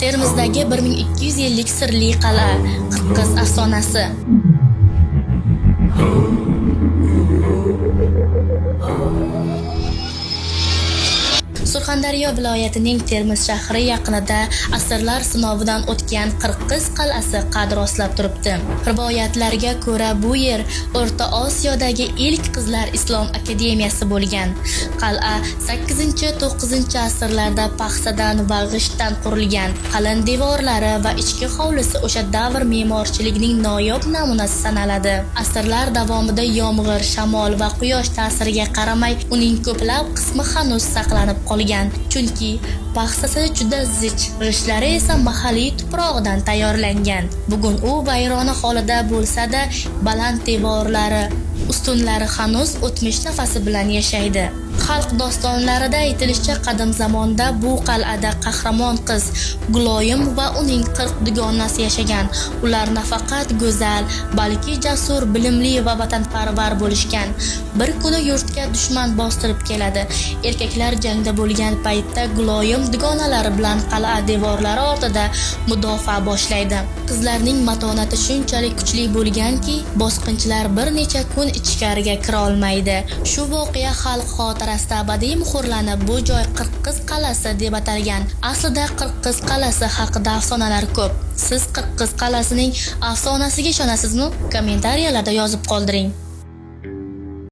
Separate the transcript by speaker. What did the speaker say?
Speaker 1: Termizdagi 1200 yillik sirli qal'a, Qirqiz afsonasi. Surxondaryo viloyatining Termiz shahri yaqinida asrlar sinovidan o'tgan Qirqiz qal'asi qad rostlab turibdi. Rivoyatlarga ko'ra, bu yer O'rta Osiyodagi ilk qizlar islom akademiyasi bo'lgan. Qal'a 8-9 asrlarda paxsadan va g'ishtdan qurilgan. Qalin devorlari va ichki hovlisi o'sha davr me'morchiligining noyob namunasi sanaladi. Asrlar davomida yomg'ir, shamol va quyosh ta'siriga qaramay, uning ko'plab qismi hanuz saqlanib qolgan. Chunki paxsasi juda zich, g'ishtlari esa mahalliy tuprog'idan tayyorlangan. Bugun u vayrona holida bo'lsa-da, baland devorlari, ustunlari hanuz o'tmish nafasi bilan yashaydi. Xalq dostonlarida aytilishicha, qadim zamonda bu qal'ada qahramon qiz Guloyim va uning 40 dugonasi yashagan. Ular nafaqat go'zal, balki jasur, bilimli va vatanparvar bo'lishgan. Bir kuni yurtga dushman bostirib keladi. Erkaklar jangda bo'lgan paytda Guloyim dugonalari bilan qal'a devorlari ortida mudofaa boshlaydi. Qizlarning matonati shunchalik kuchli bo'lganki, bosqinchilar bir necha kun ichkariga kira olmaydi. Shu voqea xalq xotirasida abadiy muhrlanib, bu joy Qirqiz qal'asi deb atalgan. Aslida Qirqiz qal'asi haqida afsonalar ko'p. Siz Qirqiz qal'asining afsonasiga ishonasizmi? Kommentariyalarda yozib qoldiring.